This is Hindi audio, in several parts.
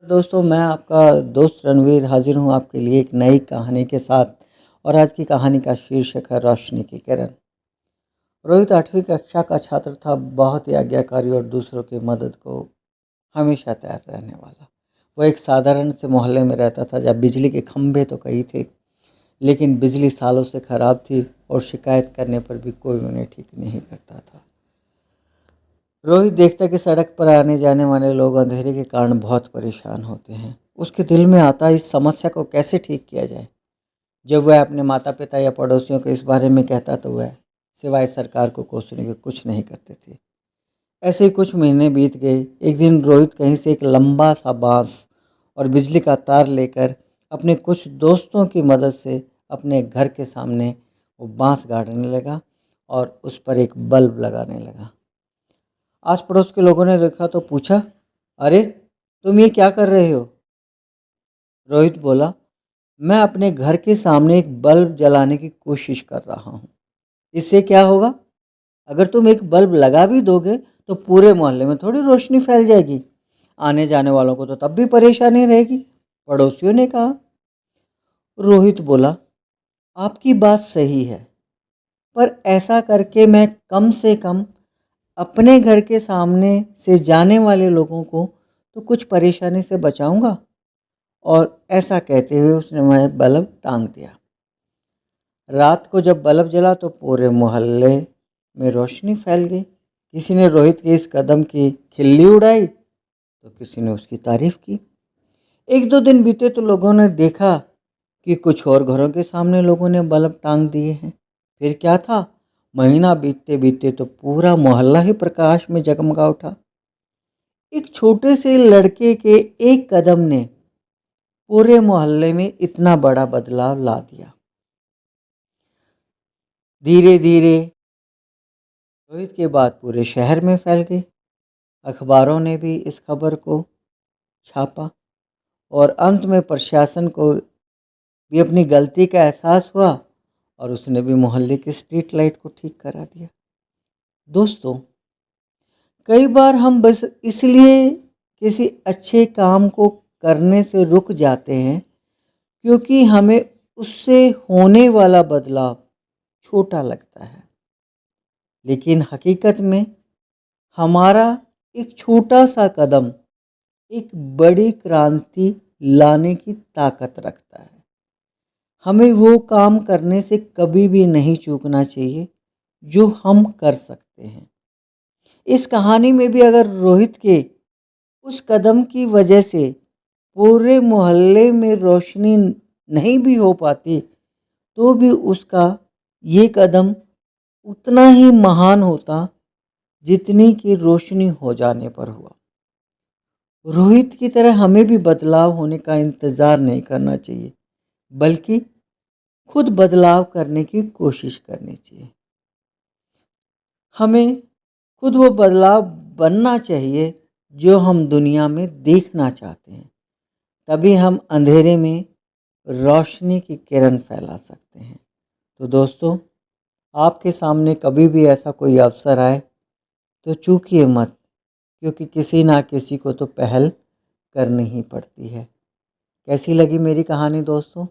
दोस्तों, मैं आपका दोस्त रणवीर हाजिर हूँ आपके लिए एक नई कहानी के साथ। और आज की कहानी का शीर्षक है रोशनी की किरण। रोहित 8वीं कक्षा का छात्र था, बहुत ही आज्ञाकारी और दूसरों की मदद को हमेशा तैयार रहने वाला। वो एक साधारण से मोहल्ले में रहता था जहाँ बिजली के खंभे तो कई थे, लेकिन बिजली सालों से खराब थी और शिकायत करने पर भी कोई उन्हें ठीक नहीं करता था। रोहित देखता कि सड़क पर आने जाने वाले लोग अंधेरे के कारण बहुत परेशान होते हैं। उसके दिल में आता इस समस्या को कैसे ठीक किया जाए। जब वह अपने माता पिता या पड़ोसियों को इस बारे में कहता तो वह सिवाय सरकार को कोसने के कुछ नहीं करते थे। ऐसे ही कुछ महीने बीत गए। एक दिन रोहित कहीं से एक लंबा सा बांस और बिजली का तार लेकर अपने कुछ दोस्तों की मदद से अपने घर के सामने वो बांस गाड़ने लगा और उस पर एक बल्ब लगाने लगा। आस पड़ोस के लोगों ने देखा तो पूछा, अरे तुम ये क्या कर रहे हो? रोहित बोला, मैं अपने घर के सामने एक बल्ब जलाने की कोशिश कर रहा हूँ। इससे क्या होगा? अगर तुम एक बल्ब लगा भी दोगे तो पूरे मोहल्ले में थोड़ी रोशनी फैल जाएगी। आने जाने वालों को तो तब भी परेशानी रहेगी, पड़ोसियों ने कहा। रोहित बोला, आपकी बात सही है, पर ऐसा करके मैं कम से कम अपने घर के सामने से जाने वाले लोगों को तो कुछ परेशानी से बचाऊंगा। और ऐसा कहते हुए उसने वह बल्ब टांग दिया। रात को जब बल्ब जला तो पूरे मोहल्ले में रोशनी फैल गई। किसी ने रोहित के इस कदम की खिल्ली उड़ाई तो किसी ने उसकी तारीफ की। एक दो दिन बीते तो लोगों ने देखा कि कुछ और घरों के सामने लोगों ने बल्ब टांग दिए हैं। फिर क्या था, महीना बीतते बीतते तो पूरा मोहल्ला ही प्रकाश में जगमगा उठा। एक छोटे से लड़के के एक कदम ने पूरे मोहल्ले में इतना बड़ा बदलाव ला दिया। धीरे धीरे रोहित के बाद पूरे शहर में फैल गई। अखबारों ने भी इस खबर को छापा और अंत में प्रशासन को भी अपनी गलती का एहसास हुआ और उसने भी मोहल्ले की स्ट्रीट लाइट को ठीक करा दिया। दोस्तों, कई बार हम बस इसलिए किसी अच्छे काम को करने से रुक जाते हैं क्योंकि हमें उससे होने वाला बदलाव छोटा लगता है। लेकिन हकीकत में हमारा एक छोटा सा कदम एक बड़ी क्रांति लाने की ताकत रखता है। हमें वो काम करने से कभी भी नहीं चूकना चाहिए जो हम कर सकते हैं। इस कहानी में भी अगर रोहित के उस कदम की वजह से पूरे मोहल्ले में रोशनी नहीं भी हो पाती तो भी उसका ये कदम उतना ही महान होता जितनी की रोशनी हो जाने पर हुआ। रोहित की तरह हमें भी बदलाव होने का इंतज़ार नहीं करना चाहिए, बल्कि खुद बदलाव करने की कोशिश करनी चाहिए। हमें खुद वो बदलाव बनना चाहिए जो हम दुनिया में देखना चाहते हैं। तभी हम अंधेरे में रोशनी की किरण फैला सकते हैं। तो दोस्तों, आपके सामने कभी भी ऐसा कोई अवसर आए तो चूकिए मत, क्योंकि किसी ना किसी को तो पहल करनी ही पड़ती है। कैसी लगी मेरी कहानी दोस्तों?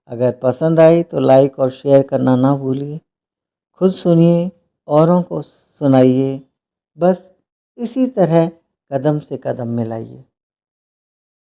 अगर पसंद आई तो लाइक और शेयर करना ना भूलिए। खुद सुनिए, औरों को सुनाइए। बस इसी तरह कदम से कदम मिलाइए।